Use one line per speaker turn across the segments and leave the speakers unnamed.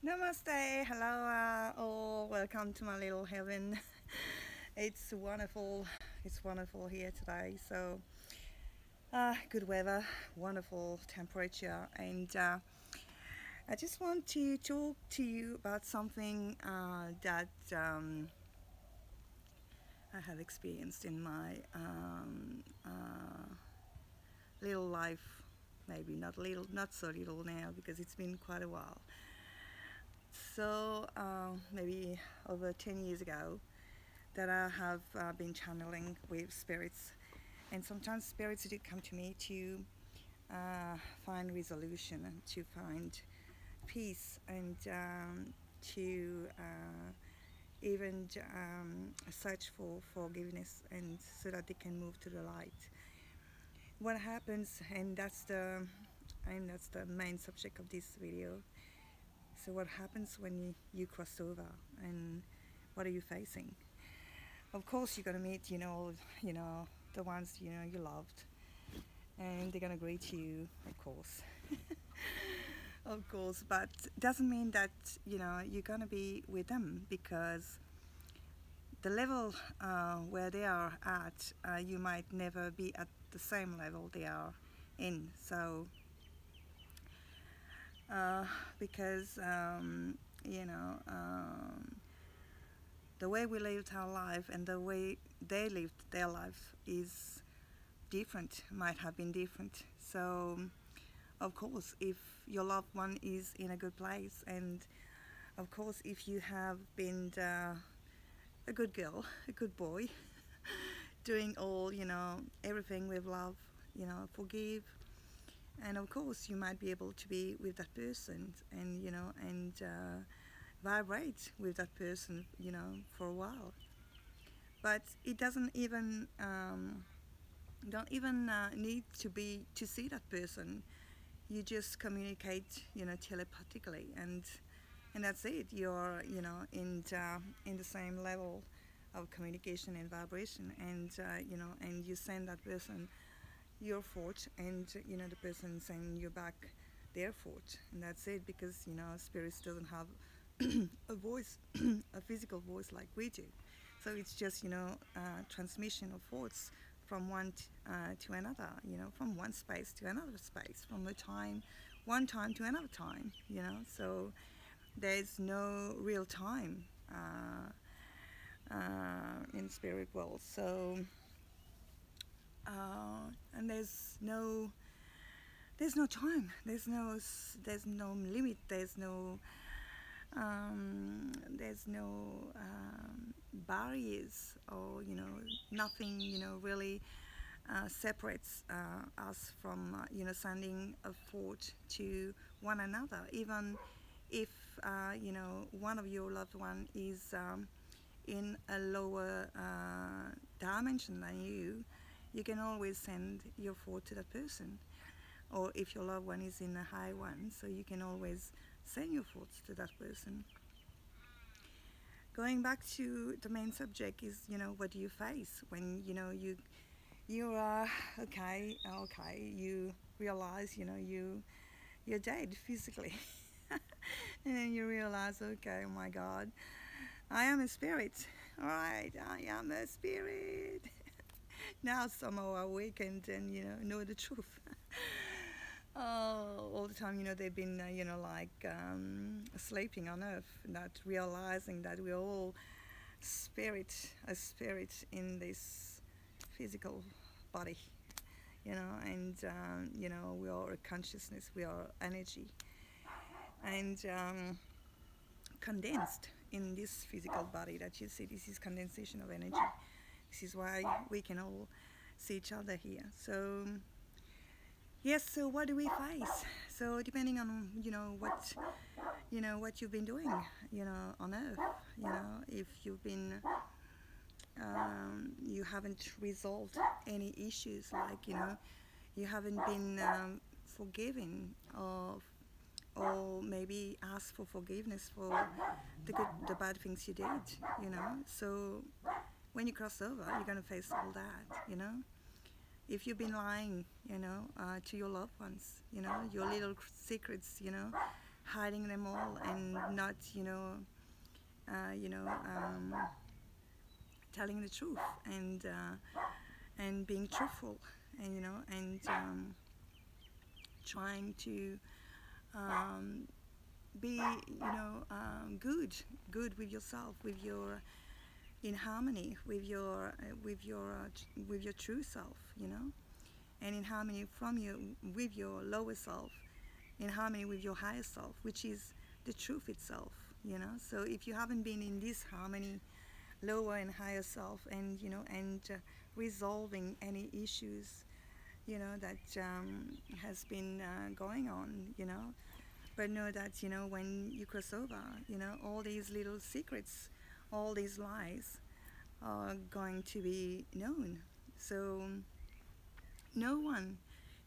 Namaste, hello all, welcome to my little heaven. It's wonderful, it's wonderful here today. Good weather, wonderful temperature, and I just want to talk to you about something that I have experienced in my little life. Maybe not little, not so little now because it's been quite a while. Maybe over 10 years ago, that I have been channeling with spirits, and sometimes spirits did come to me to find resolution and to find peace and to even search for forgiveness, and so that they can move to the light. What happens, and that's the main subject of this video. So what happens when you cross over, and what are you facing? Of course, you're gonna meet, the ones you loved, and they're gonna greet you, of course, of course. But doesn't mean that you're gonna be with them, because the level where they are at, you might never be at the same level they are in. So because the way we lived our life and the way they lived their life is different, might have been different. So of course, if your loved one is in a good place, and of course if you have been a good girl, a good boy, doing all, everything with love, forgive, and of course you might be able to be with that person, and vibrate with that person, for a while. But it doesn't even don't even need to see that person. You just communicate, telepathically, and that's it. You're, in the same level of communication and vibration, and you send that person your thought, and the person sending you back their thought, and that's it. Because spirits doesn't have a voice, a physical voice like we do. So it's just transmission of thoughts from to another, from one space to another space, from one time to another time, So there's no real time in spirit world. So and there's no time, there's no limit, there's no barriers, or nothing really separates us from sending a thought to one another. Even if one of your loved one is in a lower dimension than you can always send your thought to that person. Or if your loved one is in a high one, so you can always send your thoughts to that person. Going back to the main subject is, what do you face when you are okay, you realize you're dead physically, and then you realize, okay, oh my God, I am a spirit. All right, I am a spirit. Now somehow awakened and know the truth. All the time, they've been, sleeping on earth, not realizing that we're all a spirit in this physical body, and, we are a consciousness, we are energy, and condensed in this physical body that you see. This is condensation of energy. This is why we can all see each other here. So yes, so what do we face? So depending on what you've been doing, on earth, if you've been you haven't resolved any issues, like you haven't been forgiving, or maybe ask for forgiveness for the bad things you did, So when you cross over, you're gonna face all that. If you've been lying, to your loved ones, your little secrets, hiding them all and not, you know, telling the truth and being truthful, and trying to be, good with yourself, with your in harmony with your true self, and in harmony from you with your lower self, in harmony with your higher self, which is the truth itself, So if you haven't been in this harmony, lower and higher self, and resolving any issues, that has been going on, but know that, when you cross over, all these little secrets, all these lies are going to be known. So no one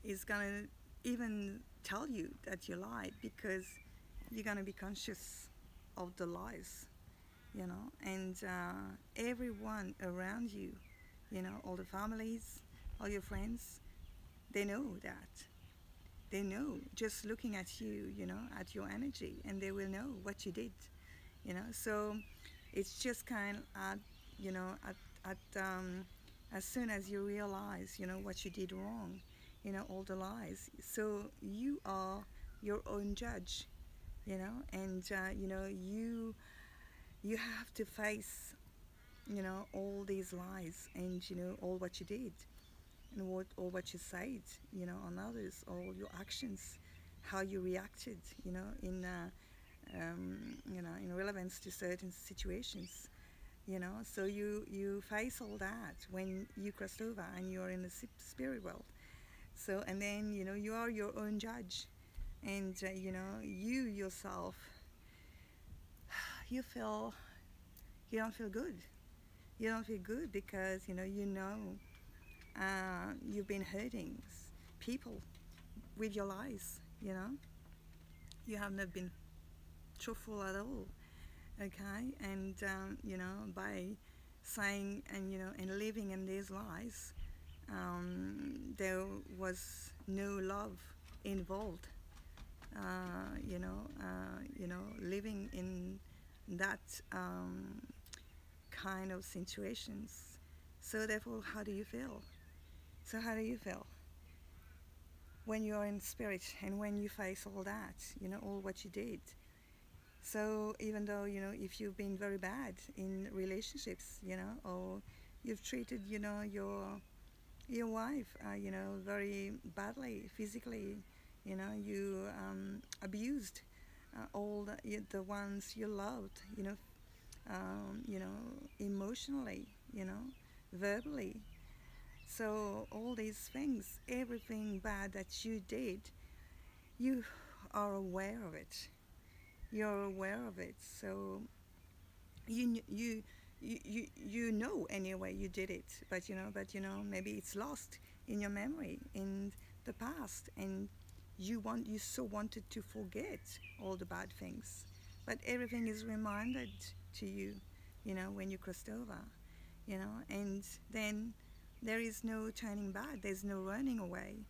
is going to even tell you that you lied, because you're going to be conscious of the lies, and everyone around you, all the families, all your friends, they know that. They know just looking at you, at your energy, and they will know what you did, So it's just kind of, as soon as you realize, what you did wrong, all the lies. So you are your own judge, and you have to face, all these lies, and all what you did, and all what you said, on others, all your actions, how you reacted, in relevance to certain situations, So you face all that when you cross over and you're in the spirit world. So, and then, you are your own judge, and you yourself, you don't feel good. You don't feel good because you've been hurting people with your lies. You have not been truthful at all. Okay, and by saying and living in these lies, there was no love involved. Living in that kind of situations. So therefore, how do you feel? So how do you feel when you are in spirit and when you face all that, all what you did? So even though, if you've been very bad in relationships, or you've treated, your wife, very badly physically, you abused all the ones you loved, emotionally, verbally. So all these things, everything bad that you did, you are aware of it. You're aware of it. So you know anyway you did it, but maybe it's lost in your memory in the past, and you so wanted to forget all the bad things, but everything is reminded to you, when you crossed over, and then there is no turning back, there's no running away,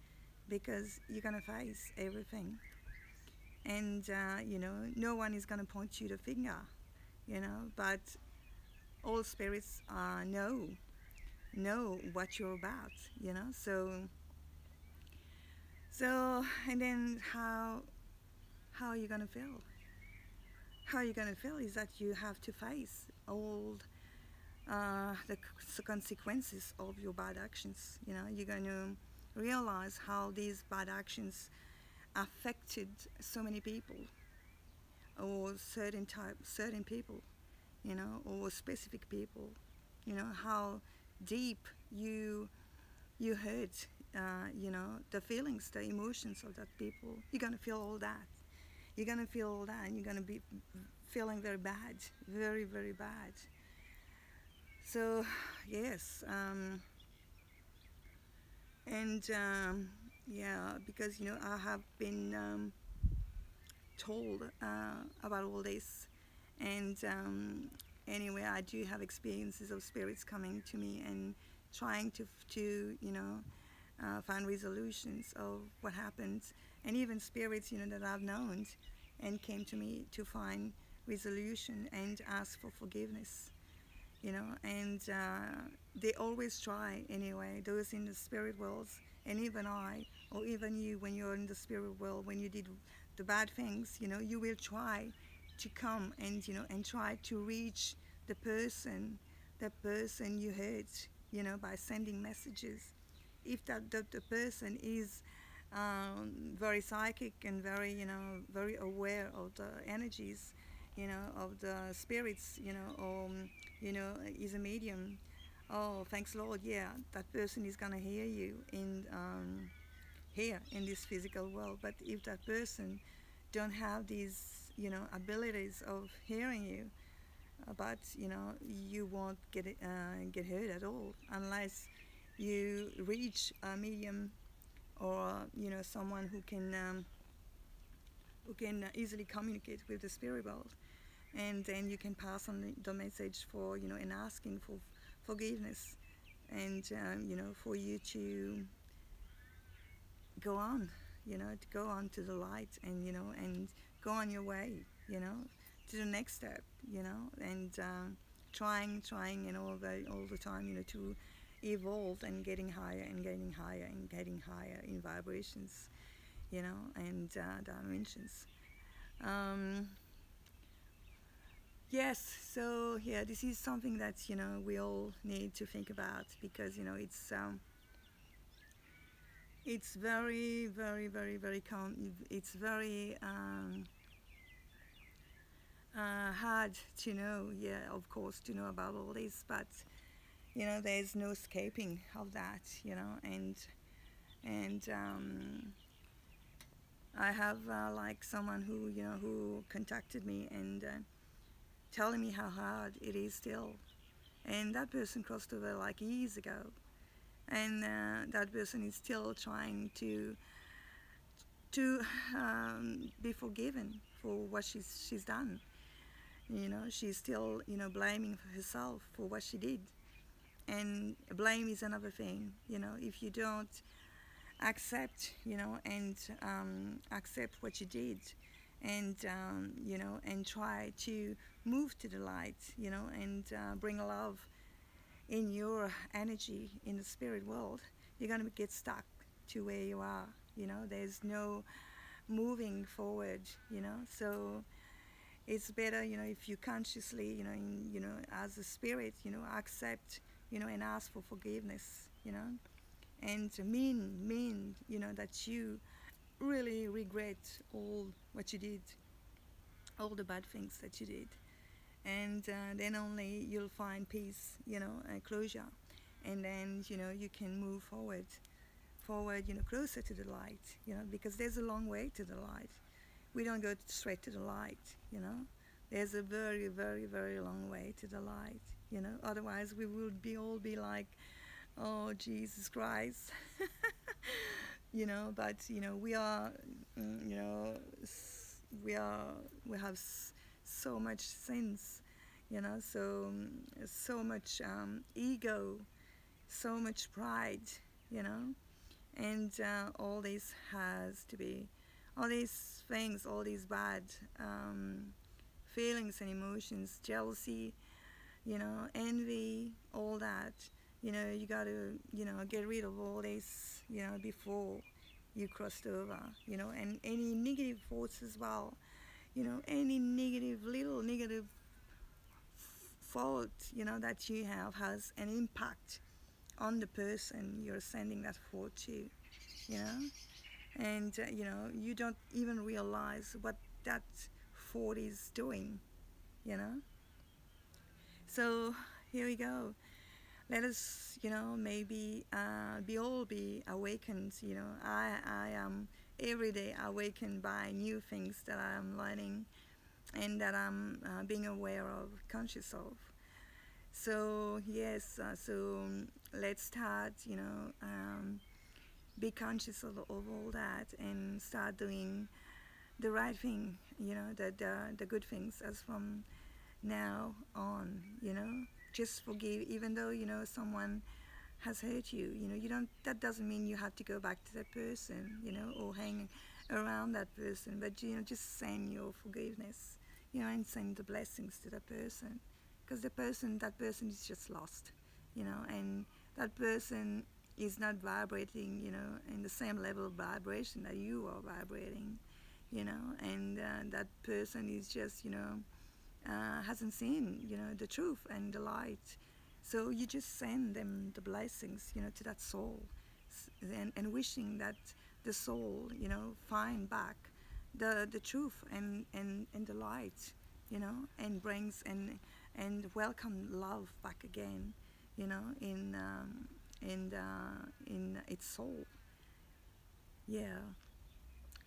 because you're gonna face everything, and no one is gonna point you the finger, but all spirits know what you're about, so and then how are you gonna feel? How are you gonna feel is that you have to face all the consequences of your bad actions. You're going to realize how these bad actions affected so many people, or certain people, or specific people. How deep you hurt, the feelings, the emotions of that people. You're gonna feel all that. You're gonna feel all that, and you're gonna be feeling very bad, very, very bad. So yes, and yeah, because I have been told about all this, and anyway, I do have experiences of spirits coming to me and trying to find resolutions of what happens, and even spirits that I've known, and came to me to find resolution and ask for forgiveness, you know. And they always try anyway, those in the spirit worlds, and even I, or even you, when you're in the spirit world, when you did the bad things, you know, you will try to come and, you know, and try to reach the person you hurt, you know, by sending messages. If the person is very psychic and very, you know, very aware of the energies, you know, of the spirits, you know, or, you know, is a medium, oh, thanks Lord, yeah, that person is gonna hear you in here in this physical world. But if that person don't have these, you know, abilities of hearing you, but, you know, you won't get hurt at all unless you reach a medium, or, you know, someone who can easily communicate with the spirit world, and then you can pass on the message for, you know, and asking for forgiveness, and you know, for you to go on, you know, to go on to the light, and, you know, and go on your way, you know, to the next step, you know, and trying and all the time, you know, to evolve and getting higher and getting higher and getting higher in vibrations, you know, and dimensions. Um, yes, so yeah, this is something that, you know, we all need to think about, because, you know, it's very, very, very, very it's very hard to know, yeah, of course, to know about all this, but, you know, there's no escaping of that, you know. And I have like someone who, you know, who contacted me and telling me how hard it is still, and that person crossed over like years ago, and that person is still trying to be forgiven for what she's done. You know, she's still, you know, blaming herself for what she did, and blame is another thing. You know, if you don't accept, you know, and accept what you did, and you know, and try to move to the light, you know, and bring love in your energy in the spirit world, you're going to get stuck to where you are. You know, there's no moving forward, you know. So it's better, you know, if you consciously, you know, you know, as a spirit, you know, accept, you know, and ask for forgiveness, you know, and mean, you know, that you really regret all what you did, all the bad things that you did, and then only you'll find peace, you know, closure, and then, you know, you can move forward, you know, closer to the light, you know, because there's a long way to the light. We don't go straight to the light, you know. There's a very, very, very long way to the light, you know. Otherwise, we would all be like, oh, Jesus Christ, you know. But, you know, we are, you know, we have so much sins, you know, so much ego, so much pride, you know, and all this has to be, all these things, all these bad feelings and emotions, jealousy, you know, envy, all that, you know, you got to, you know, get rid of all this, you know, before you crossed over, you know, and any negative thoughts as well, you know, any little negative thought, you know, that you have has an impact on the person you're sending that thought to, you know, and you know, you don't even realize what that thought is doing, you know. So here we go. Let us, you know, maybe be awakened. You know, I am every day awakened by new things that I am learning and that I'm being aware of, conscious of. So yes, let's start, you know, be conscious of all that and start doing the right thing, you know, the good things as from now on, you know. Just forgive, even though, you know, someone has hurt you, you know, you don't, that doesn't mean you have to go back to that person, you know, or around that person, but just send your forgiveness, and send the blessings to that person, because that person is just lost, and that person is not vibrating, in the same level of vibration that you are vibrating, and that person is just, hasn't seen, the truth and the light. So you just send them the blessings, to that soul, and wishing that the soul, find back the truth and the light, and brings and welcome love back again, in its soul. Yeah.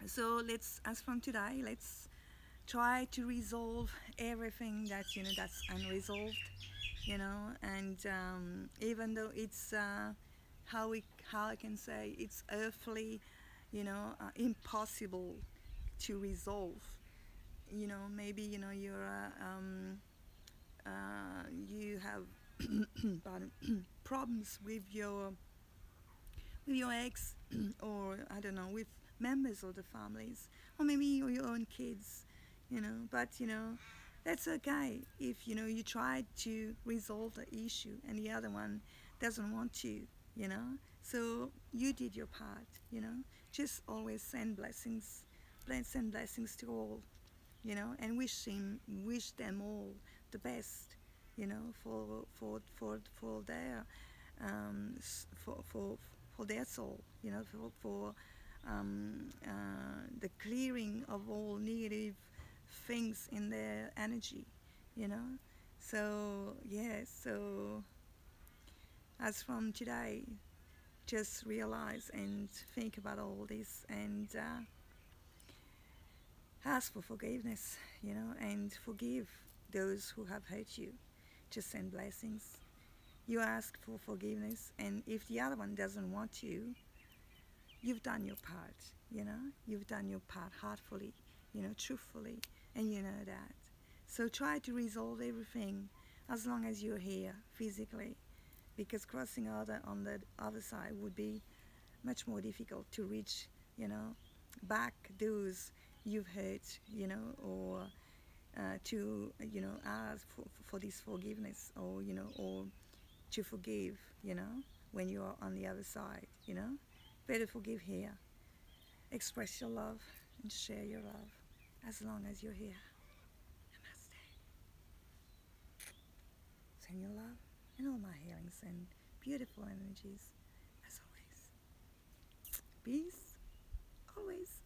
So let's, as from today, let's try to resolve everything that that's unresolved, and even though it's how I can say it's earthly, impossible to resolve. Maybe you're you have pardon, problems with your ex, or I don't know, with members of the families, or maybe your own kids, but that's okay if you try to resolve the issue and the other one doesn't want to, so you did your part, just always send blessings, to all, and wish them all the best, for their for their soul, for the clearing of all negative things in their energy, you know. So yeah, so as from today, just realize and think about all this, and ask for forgiveness, and forgive those who have hurt you. Just send blessings. You ask for forgiveness, and if the other one doesn't want you, you've done your part, You've done your part heartfully, truthfully, and you know that. So try to resolve everything as long as you're here physically, because crossing on the other side would be much more difficult to reach, back those you've hurt, or to, ask for this forgiveness, or, or to forgive, when you're on the other side, Better forgive here. Express your love and share your love as long as you're here. Namaste. Send your love and all my healings and beautiful energies as always. Peace always.